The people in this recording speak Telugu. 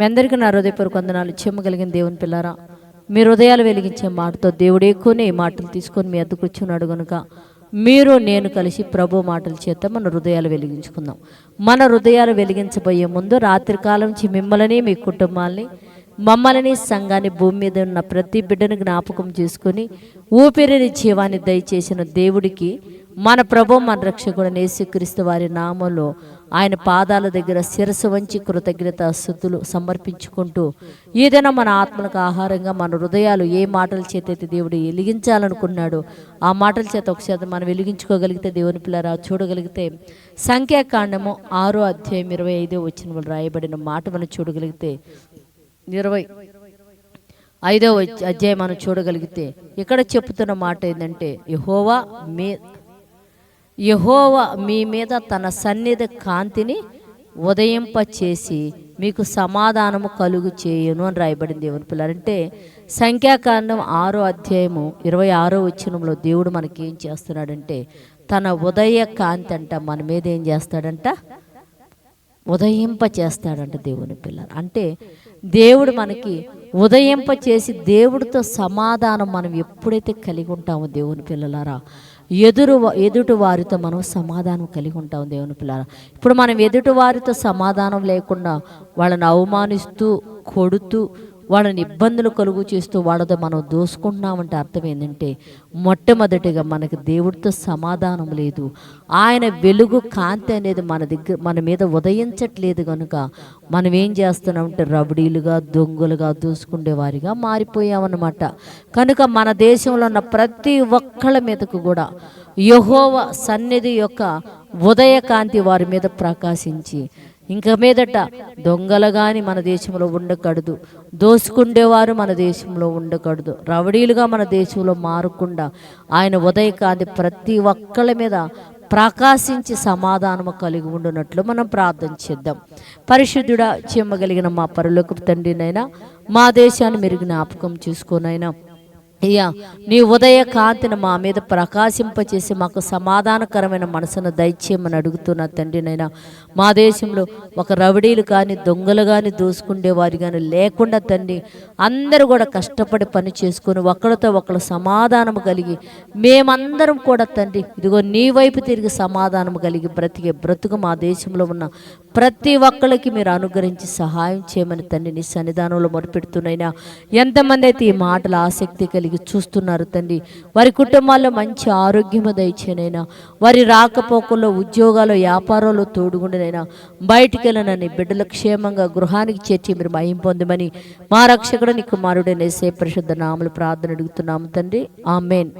మీ అందరికీ నా హృదయపూర్వక వందనాలు. చెమ్మగలిగిన దేవుని పిల్లారా, మీ హృదయాలు వెలిగించే మాటతో దేవుడు ఎక్కువనే ఈ మాటలు తీసుకొని మీ అద్దకు కూర్చున్నాడు కనుక మీరు నేను కలిసి ప్రభు మాటల చేత మన హృదయాలు వెలిగించుకుందాం. మన హృదయాలు వెలిగించబోయే ముందు రాత్రికాలం నుంచి మిమ్మల్ని, మీ కుటుంబాలని, మమ్మల్ని, సంఘాన్ని, భూమి మీద ఉన్న ప్రతి బిడ్డను జ్ఞాపకం చేసుకొని ఊపిరిని జీవాన్ని దయచేసిన దేవుడికి మన ప్రభు మన రక్షకుడు యేసుక్రీస్తు వారి నామంలో ఆయన పాదాల దగ్గర శిరస్సు వంచి కృతజ్ఞతాస్తుతులు సమర్పించుకుంటూ ఏదైనా మన ఆత్మలకు ఆహారంగా మన హృదయాలు ఏ మాటల చేత అయితే దేవుడు వెలిగించాలనుకున్నాడో ఆ మాటల చేత ఒకసారి మనం వెలిగించుకోగలిగితే, దేవుని పిల్లరా చూడగలిగితే, సంఖ్యాకాండము 6వ అధ్యాయం 25వ వచనంలో రాయబడిన మాట మనం చూడగలిగితే, 25వ అధ్యాయం మనం చూడగలిగితే ఇక్కడ చెప్తున్న మాట ఏంటంటే, యెహోవా మీ మీద తన సన్నిధి కాంతిని ఉదయింపచేసి మీకు సమాధానము కలుగు చేయును అని రాయబడింది. దేవుని పిల్లలంటే సంఖ్యాకాండం 6వ అధ్యాయము 26వ వచనంలో దేవుడు మనకేం చేస్తున్నాడంటే తన ఉదయ కాంతి అంట మన మీద ఏం చేస్తాడంట, ఉదయింప చేస్తాడంట. దేవుని పిల్లలు అంటే దేవుడు మనకి ఉదయింప చేసి దేవుడితో సమాధానం మనం ఎప్పుడైతే కలిగి ఉంటామో దేవుని పిల్లలారా, ఎదుటి వారితో మనం సమాధానం కలిగి ఉంటాం. దేవుని పిల్లలారా, ఇప్పుడు మనం ఎదుటి వారితో సమాధానం లేకుండా వాళ్ళని అవమానిస్తూ, కొడుతూ, వాళ్ళని ఇబ్బందులు కలుగు చేస్తూ వాళ్ళతో మనం దోసుకుంటున్నామంటే అర్థం ఏంటంటే, మొట్టమొదటిగా మనకి దేవుడితో సమాధానం లేదు. ఆయన వెలుగు కాంతి అనేది మన మీద ఉదయించట్లేదు కనుక మనం ఏం చేస్తున్నామంటే రబడీలుగా, దొంగలుగా, దోసుకునే వారిగా మారిపోయామన్నమాట. కనుక మన దేశంలో ఉన్న ప్రతి ఒక్కళ్ళ మీదకు కూడా యెహోవా సన్నిధి యొక్క ఉదయ కాంతి వారి మీద ప్రకాశించి ఇంక మీదట దొంగలు కానీ మన దేశంలో ఉండకూడదు, దోసుకుండేవారు మన దేశంలో ఉండకూడదు, రవడీలుగా మన దేశంలో మారకుండా ఆయన ఉదయకాంతి ప్రతి ఒక్కళ్ళ మీద ప్రకాశించి సమాధానము కలిగి ఉండునట్లు మనం ప్రార్థన చేద్దాం. పరిశుద్ధుడా, చెమ్మగలిగిన మా పరలోకపు తండ్రినైనా మా దేశాన్ని మీరు జ్ఞాపకం చేసుకోనైనా అయ్యా, నీ ఉదయ కాంతిని మా మీద ప్రకాశింపచేసి మాకు సమాధానకరమైన మనసును దయచేయమని అడుగుతున్న తండ్రినైనా, మా దేశంలో ఒక రవడీలు కానీ, దొంగలు కానీ, దోసుకుండేవారు కానీ లేకుండా తండ్రి అందరూ కూడా కష్టపడి పని చేసుకొని ఒకరితో ఒకరు సమాధానం కలిగి మేమందరం కూడా తండ్రి ఇదిగో నీ వైపు తిరిగి సమాధానం కలిగి బ్రతుకు మా దేశంలో ఉన్న ప్రతి ఒక్కరికి మీరు అనుగ్రహించి సహాయం చేయమని తండ్రి నీ సన్నిధానంలో మొరుపెడుతున్నాయినా. ఎంతమంది అయితే ఈ మాటలు ఆసక్తి కలిగి చూస్తున్నారు తండ్రి, వారి కుటుంబాల్లో మంచి ఆరోగ్యము దయచేనైనా, వారి రాకపోకల్లో, ఉద్యోగాలు, వ్యాపారాలు తోడుగుండినైనా, బయటికి వెళ్ళినని బిడ్డలు క్షేమంగా గృహానికి చేర్చి మీరు మహిమ పొందమని మా రక్షకుడు నీ కుమారుడైన యేసయ్య పరిశుద్ధ నామములో ప్రార్థన అడుగుతున్నాము తండ్రి. ఆమేన్.